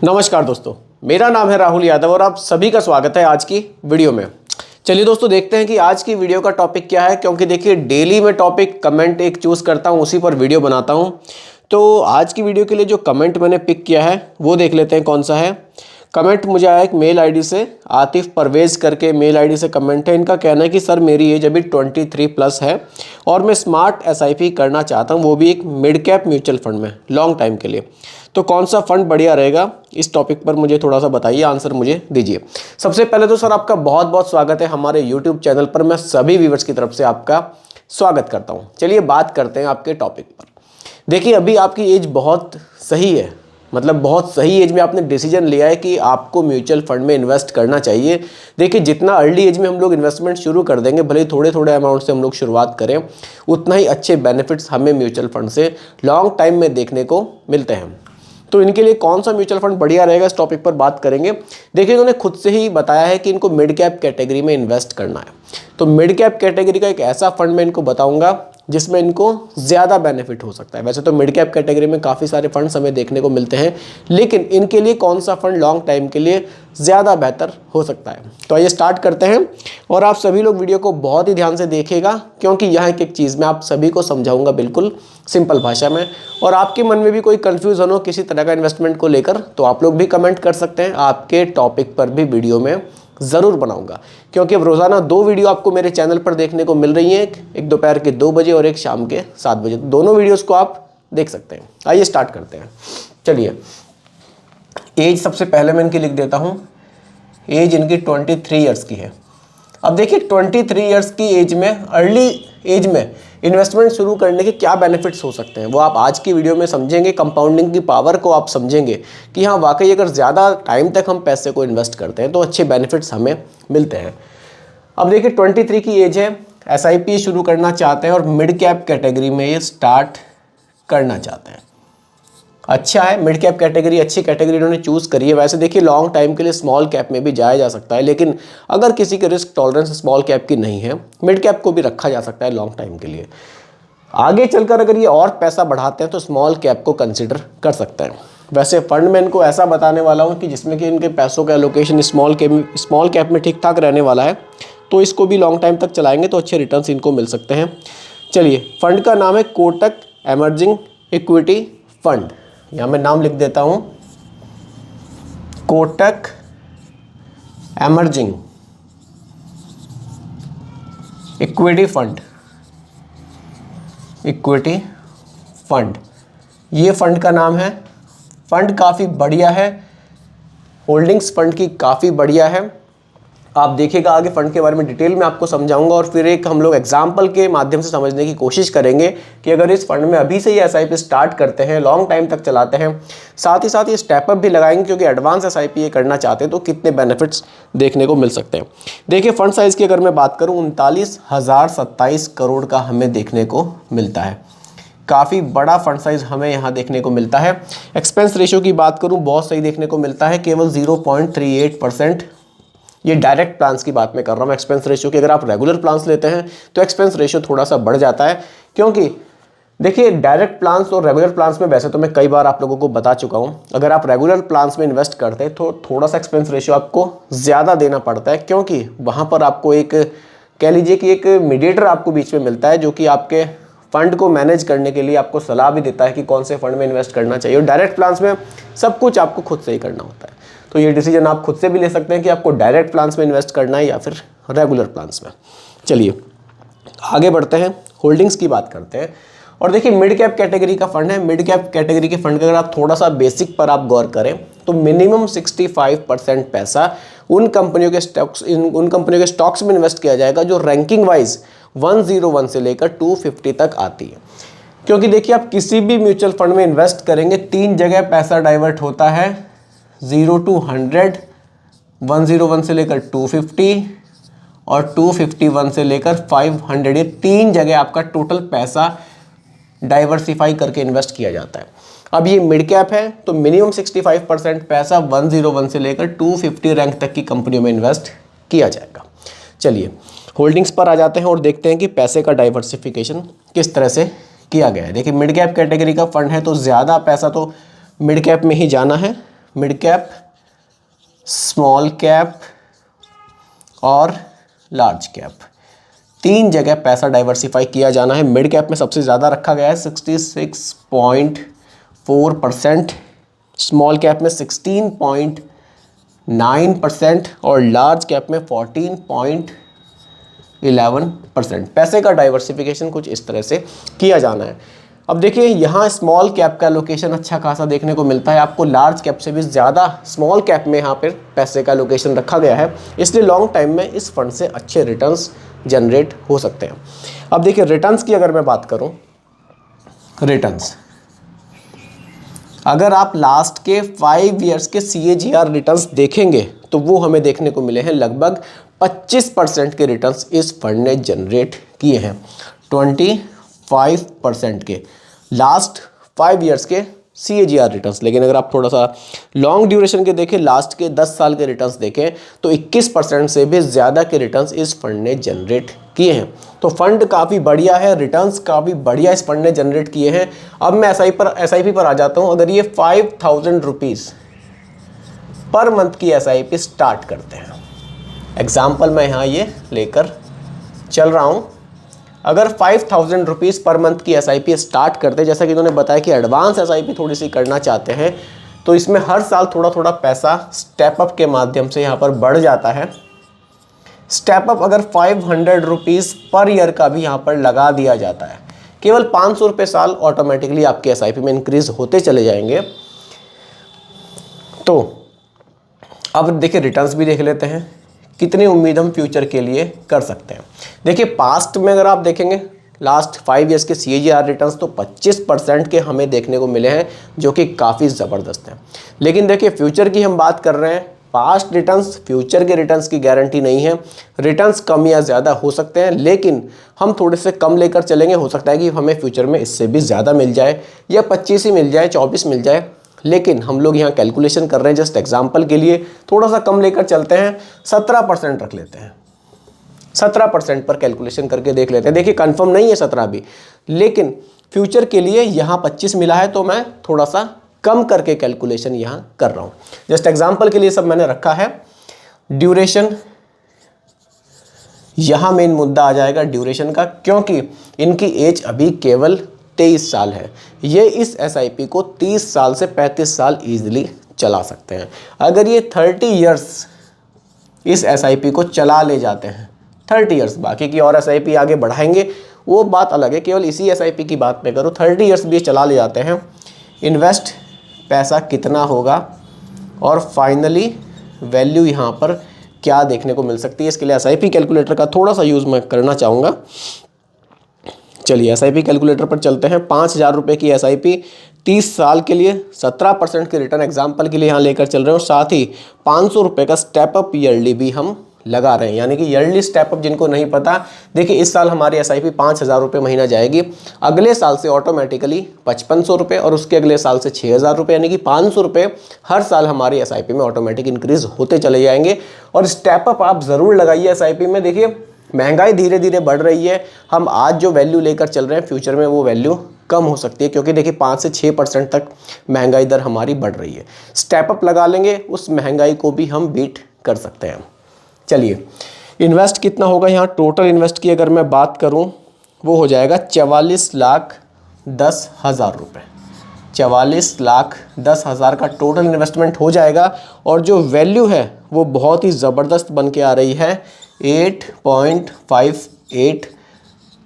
नमस्कार दोस्तों, मेरा नाम है राहुल यादव और आप सभी का स्वागत है आज की वीडियो में। चलिए दोस्तों, देखते हैं कि आज की वीडियो का टॉपिक क्या है। क्योंकि देखिए, डेली मैं टॉपिक कमेंट एक चूज़ करता हूं, उसी पर वीडियो बनाता हूं। तो आज की वीडियो के लिए जो कमेंट मैंने पिक किया है वो देख लेते हैं कौन सा है। कमेंट मुझे आया एक मेल आईडी से, आतिफ परवेज़ करके मेल आईडी से कमेंट है। इनका कहना है कि सर मेरी एज अभी 23+ है और मैं स्मार्ट एसआईपी करना चाहता हूं, वो भी एक मिड कैप म्यूचुअल फंड में लॉन्ग टाइम के लिए। तो कौन सा फंड बढ़िया रहेगा, इस टॉपिक पर मुझे थोड़ा सा बताइए, आंसर मुझे दीजिए। सबसे पहले तो सर आपका बहुत बहुत स्वागत है हमारे यूट्यूब चैनल पर। मैं सभी व्यूवर्स की तरफ से आपका स्वागत करता हूं। चलिए बात करते हैं आपके टॉपिक पर। देखिए, अभी आपकी एज बहुत सही है, मतलब बहुत सही एज में आपने डिसीजन लिया है कि आपको म्यूचुअल फंड में इन्वेस्ट करना चाहिए। देखिए, जितना अर्ली एज में हम लोग इन्वेस्टमेंट शुरू कर देंगे, भले ही थोड़े थोड़े अमाउंट से हम लोग शुरुआत करें, उतना ही अच्छे बेनिफिट्स हमें म्यूचुअल फंड से लॉन्ग टाइम में देखने को मिलते हैं। तो इनके लिए कौन सा म्यूचुअल फंड बढ़िया रहेगा, इस टॉपिक पर बात करेंगे। देखिए, इन्होंने खुद से ही बताया है कि इनको मिड कैप कैटेगरी में इन्वेस्ट करना है। तो मिड कैप कैटेगरी का एक ऐसा फंड मैं इनको बताऊंगा जिसमें इनको ज़्यादा बेनिफिट हो सकता है। वैसे तो मिड कैप कैटेगरी में काफ़ी सारे फंड्स हमें देखने को मिलते हैं, लेकिन इनके लिए कौन सा फंड लॉन्ग टाइम के लिए ज़्यादा बेहतर हो सकता है। तो आइए स्टार्ट करते हैं, और आप सभी लोग वीडियो को बहुत ही ध्यान से देखिएगा, क्योंकि यहाँ एक चीज़ मैं आप सभी को समझाऊंगा बिल्कुल सिंपल भाषा में। और आपके मन में भी कोई कन्फ्यूज़न हो किसी तरह का इन्वेस्टमेंट को लेकर, तो आप लोग भी कमेंट कर सकते हैं। आपके टॉपिक पर भी वीडियो में ज़रूर बनाऊंगा, क्योंकि अब रोज़ाना 2 वीडियो आपको मेरे चैनल पर देखने को मिल रही हैं, एक दोपहर के 2 बजे और एक शाम के 7 बजे। दोनों वीडियोस को आप देख सकते हैं। आइए स्टार्ट करते हैं। चलिए, एज सबसे पहले मैं इनकी लिख देता हूँ। एज इनकी 23 ईयर्स की है। अब देखिए, 23 ईयर्स की एज में, अर्ली एज में इन्वेस्टमेंट शुरू करने के क्या बेनिफिट्स हो सकते हैं, वो आप आज की वीडियो में समझेंगे। कंपाउंडिंग की पावर को आप समझेंगे कि हाँ, वाकई अगर ज़्यादा टाइम तक हम पैसे को इन्वेस्ट करते हैं तो अच्छे बेनिफिट्स हमें मिलते हैं। अब देखिए, 23 की एज है, एसआईपी शुरू करना चाहते हैं और मिड कैप कैटेगरी में ये स्टार्ट करना चाहते हैं। अच्छा है, मिड कैप कैटेगरी अच्छी कैटेगरी इन्होंने चूज़ करी है। वैसे देखिए, लॉन्ग टाइम के लिए स्मॉल कैप में भी जाया जा सकता है, लेकिन अगर किसी के रिस्क टॉलरेंस स्मॉल कैप की नहीं है, मिड कैप को भी रखा जा सकता है लॉन्ग टाइम के लिए। आगे चलकर अगर ये और पैसा बढ़ाते हैं तो स्मॉल कैप को कंसिडर कर सकते हैं। वैसे फंड में इनको ऐसा बताने वाला हूँ कि जिसमें कि इनके पैसों का एलोकेशन स्मॉल कैप में ठीक ठाक रहने वाला है, तो इसको भी लॉन्ग टाइम तक चलाएंगे तो अच्छे रिटर्न्स इनको मिल सकते हैं। चलिए, फंड का नाम है कोटक एमर्जिंग इक्विटी फंड। यहाँ मैं नाम लिख देता हूँ, Kotak emerging equity fund. Equity fund, ये फंड का नाम है। फंड काफ़ी बढ़िया है, होल्डिंग्स फंड की काफ़ी बढ़िया है। आप देखिएगा, आगे फंड के बारे में डिटेल में आपको समझाऊंगा, और फिर एक हम लोग एग्जाम्पल के माध्यम से समझने की कोशिश करेंगे कि अगर इस फंड में अभी से ही एसआईपी स्टार्ट करते हैं, लॉन्ग टाइम तक चलाते हैं, साथ ही साथ ये स्टेप अप भी लगाएंगे क्योंकि एडवांस एसआईपी ये करना चाहते हैं, तो कितने बेनिफिट्स देखने को मिल सकते हैं। देखिए, फंड साइज़ की अगर मैं बात करूँ, 39,027 करोड़ का हमें देखने को मिलता है। काफ़ी बड़ा फंड साइज हमें यहाँ देखने को मिलता है। एक्सपेंस रेशियो की बात करूँ, बहुत सही देखने को मिलता है, केवल 0.38%। ये डायरेक्ट प्लान्स की बात मैं कर रहा हूँ एक्सपेंस रेशियो की। अगर आप रेगुलर प्लान्स लेते हैं तो एक्सपेंस रेशियो थोड़ा सा बढ़ जाता है, क्योंकि देखिए, डायरेक्ट प्लान्स और रेगुलर प्लान्स में वैसे तो मैं कई बार आप लोगों को बता चुका हूँ, अगर आप रेगुलर प्लान्स में इन्वेस्ट करते हैं तो थोड़ा सा एक्सपेंस रेशियो आपको ज़्यादा देना पड़ता है, क्योंकि वहाँ पर आपको एक, कह लीजिए कि एक मीडिएटर आपको बीच में मिलता है, जो कि आपके फंड को मैनेज करने के लिए आपको सलाह भी देता है कि कौन से फंड में इन्वेस्ट करना चाहिए। और डायरेक्ट प्लान्स में सब कुछ आपको खुद से ही करना होता है, तो ये डिसीजन आप खुद से भी ले सकते हैं कि आपको डायरेक्ट प्लान्स में इन्वेस्ट करना है या फिर रेगुलर प्लान्स में। चलिए आगे बढ़ते हैं, होल्डिंग्स की बात करते हैं। और देखिए, मिड कैप कैटेगरी का फंड है। मिड कैप कैटेगरी के फंड का अगर आप थोड़ा सा बेसिक पर आप गौर करें तो मिनिमम 65% पैसा उन कंपनियों के स्टॉक्स में इन्वेस्ट किया जाएगा जो रैंकिंग वाइज 101 से लेकर 250 तक आती है। क्योंकि देखिए, आप किसी भी म्यूचुअल फंड में इन्वेस्ट करेंगे, 3 जगह पैसा डाइवर्ट होता है, 0 to 100, 101 से लेकर 250 और 251 से लेकर 500। ये 3 जगह आपका टोटल पैसा डाइवर्सिफाई करके इन्वेस्ट किया जाता है। अब ये मिड कैप है तो मिनिमम 65% पैसा 101 से लेकर 250 रैंक तक की कंपनियों में इन्वेस्ट किया जाएगा। चलिए होल्डिंग्स पर आ जाते हैं और देखते हैं कि पैसे का डाइवर्सिफिकेशन किस तरह से किया गया है। देखिए, मिड कैप कैटेगरी का फंड है तो ज़्यादा पैसा तो मिड कैप में ही जाना है। मिड कैप, स्मॉल कैप और लार्ज कैप, 3 जगह पैसा डाइवर्सिफाई किया जाना है। मिड कैप में सबसे ज़्यादा रखा गया है 66.4%, स्मॉल कैप में 16.9% और लार्ज कैप में 14.11%। पैसे का डाइवर्सिफिकेशन कुछ इस तरह से किया जाना है। अब देखिए यहाँ स्मॉल कैप का लोकेशन अच्छा खासा देखने को मिलता है आपको, लार्ज कैप से भी ज़्यादा स्मॉल कैप में यहाँ पर पैसे का लोकेशन रखा गया है, इसलिए लॉन्ग टाइम में इस फंड से अच्छे रिटर्न्स जनरेट हो सकते हैं। अब देखिए रिटर्न्स की अगर मैं बात करूँ, रिटर्न्स अगर आप लास्ट के 5 इयर्स के CAGR रिटर्न्स देखेंगे तो वो हमें देखने को मिले हैं लगभग 25% के रिटर्न्स इस फंड ने जनरेट किए हैं। 25% के लास्ट 5 इयर्स के CAGR रिटर्न्स। लेकिन अगर आप थोड़ा सा लॉन्ग ड्यूरेशन के देखें, लास्ट के 10 साल के रिटर्न्स देखें तो 21% से भी ज़्यादा के रिटर्न्स इस फंड ने जनरेट किए हैं। तो फंड काफ़ी बढ़िया है, रिटर्न्स काफ़ी बढ़िया इस फंड ने जनरेट किए हैं। अब मैं SIP पर आ जाता हूँ। अगर ये 5000 रुपीज़ पर मंथ की SIP स्टार्ट करते हैं, एग्जाम्पल मैं यहाँ ये लेकर चल रहा हूँ, अगर 5000 रुपीज़ पर मंथ की SIP स्टार्ट करते, जैसा कि इन्होंने बताया कि एडवांस SIP थोड़ी सी करना चाहते हैं, तो इसमें हर साल थोड़ा थोड़ा पैसा स्टेप अप के माध्यम से यहाँ पर बढ़ जाता है। स्टेप अप अगर 500 रुपीज़ पर ईयर का भी यहाँ पर लगा दिया जाता है, केवल 500 रुपये साल ऑटोमेटिकली आपके SIP में इंक्रीज होते चले जाएंगे। तो अब देखिए रिटर्न्स भी देख लेते हैं, कितनी उम्मीद हम फ्यूचर के लिए कर सकते हैं। देखिए पास्ट में अगर आप देखेंगे लास्ट 5 इयर्स के CAGR रिटर्न्स तो 25% के हमें देखने को मिले हैं, जो कि काफ़ी ज़बरदस्त हैं। लेकिन देखिए फ्यूचर की हम बात कर रहे हैं, पास्ट रिटर्न्स फ्यूचर के रिटर्न्स की गारंटी नहीं है। रिटर्न्स कम या ज़्यादा हो सकते हैं, लेकिन हम थोड़े से कम लेकर चलेंगे, हो सकता है कि हमें फ्यूचर में इससे भी ज़्यादा मिल जाए, या 25 ही मिल जाए, 24 मिल जाए। लेकिन हम लोग यहाँ कैलकुलेशन कर रहे हैं जस्ट एग्जाम्पल के लिए, थोड़ा सा कम लेकर चलते हैं, 17% रख लेते हैं। 17% पर कैलकुलेशन करके देख लेते हैं। देखिए कंफर्म नहीं है 17 भी, लेकिन फ्यूचर के लिए यहाँ 25 मिला है तो मैं थोड़ा सा कम करके कैलकुलेशन यहाँ कर रहा हूँ। जस्ट एग्जाम्पल के लिए सब मैंने रखा है। ड्यूरेशन, यहाँ मेन मुद्दा आ जाएगा ड्यूरेशन का, क्योंकि इनकी एज अभी केवल 23 साल है। ये इस SIP को 30 साल से 35 साल ईजिली चला सकते हैं। अगर ये 30 इयर्स इस SIP को चला ले जाते हैं, 30 इयर्स, बाकी की और SIP आगे बढ़ाएंगे वो बात अलग है, केवल इसी SIP की बात मैं करूँ, 30 इयर्स भी चला ले जाते हैं, इन्वेस्ट पैसा कितना होगा और फाइनली वैल्यू यहाँ पर क्या देखने को मिल सकती है, इसके लिए SIP कैलकुलेटर का थोड़ा सा यूज़ मैं करना चाहूँगा। चलिए SIP कैलकुलेटर पर चलते हैं। 5000 रुपये की SIP 30 साल के लिए 17% के रिटर्न एग्जाम्पल के लिए यहाँ लेकर चल रहे हैं, और साथ ही 500 रुपये का स्टेप अप ईयरली भी हम लगा रहे हैं। यानी कि ईयरली स्टेप अप जिनको नहीं पता, देखिए इस साल हमारी SIP 5000 रुपये महीना जाएगी, अगले साल से ऑटोमेटिकली 5500 रुपये और उसके अगले साल से 6000 रुपये, यानी कि 500 रुपये हर साल हमारी SIP में ऑटोमेटिक इंक्रीज होते चले जाएंगे। और स्टेप अप आप ज़रूर लगाइए SIP में। देखिए महंगाई धीरे धीरे बढ़ रही है, हम आज जो वैल्यू लेकर चल रहे हैं फ्यूचर में वो वैल्यू कम हो सकती है, क्योंकि देखिए 5 से 6% तक महंगाई दर हमारी बढ़ रही है। स्टेप अप लगा लेंगे, उस महंगाई को भी हम बीट कर सकते हैं। चलिए इन्वेस्ट कितना होगा, यहाँ टोटल इन्वेस्ट की अगर मैं बात करूँ वो हो जाएगा 44,10,000 रुपये। 44,10,000 का टोटल इन्वेस्टमेंट हो जाएगा, और जो वैल्यू है वो बहुत ही ज़बरदस्त बन के आ रही है, 8.58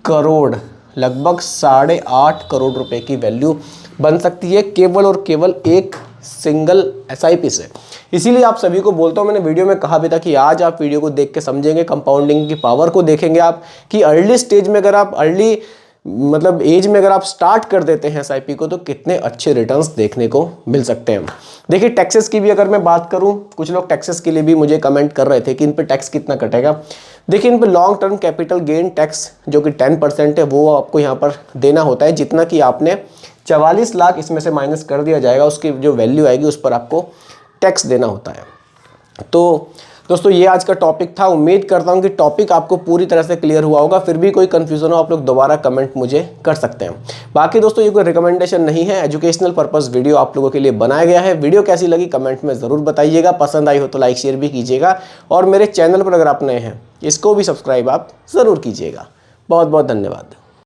करोड़, लगभग 8.5 करोड़ रुपए की वैल्यू बन सकती है केवल और केवल एक सिंगल SIP से। इसीलिए आप सभी को बोलता हूँ, मैंने वीडियो में कहा भी था कि आज आप वीडियो को देख के समझेंगे, कंपाउंडिंग की पावर को देखेंगे आप, कि अर्ली स्टेज में अगर आप अर्ली मतलब एज में अगर आप स्टार्ट कर देते हैं SIP को तो कितने अच्छे रिटर्न्स देखने को मिल सकते हैं। देखिए टैक्सेस की भी अगर मैं बात करूं, कुछ लोग टैक्सेस के लिए भी मुझे कमेंट कर रहे थे कि इन पे टैक्स कितना कटेगा। देखिए इन पे long term capital gain tax जो कि 10% है वो आपको यहाँ पर देना होता है। जितना कि आपने 44 लाख इसमें से माइनस कर दिया जाएगा, उसकी जो वैल्यू आएगी उस पर आपको टैक्स देना होता है। तो दोस्तों ये आज का टॉपिक था। उम्मीद करता हूँ कि टॉपिक आपको पूरी तरह से क्लियर हुआ होगा। फिर भी कोई कंफ्यूजन हो आप लोग दोबारा कमेंट मुझे कर सकते हैं। बाकी दोस्तों ये कोई रिकमेंडेशन नहीं है, एजुकेशनल पर्पस वीडियो आप लोगों के लिए बनाया गया है। वीडियो कैसी लगी कमेंट में ज़रूर बताइएगा, पसंद आई हो तो लाइक शेयर भी कीजिएगा और मेरे चैनल पर अगर आप नए हैं इसको भी सब्सक्राइब आप ज़रूर कीजिएगा। बहुत बहुत धन्यवाद।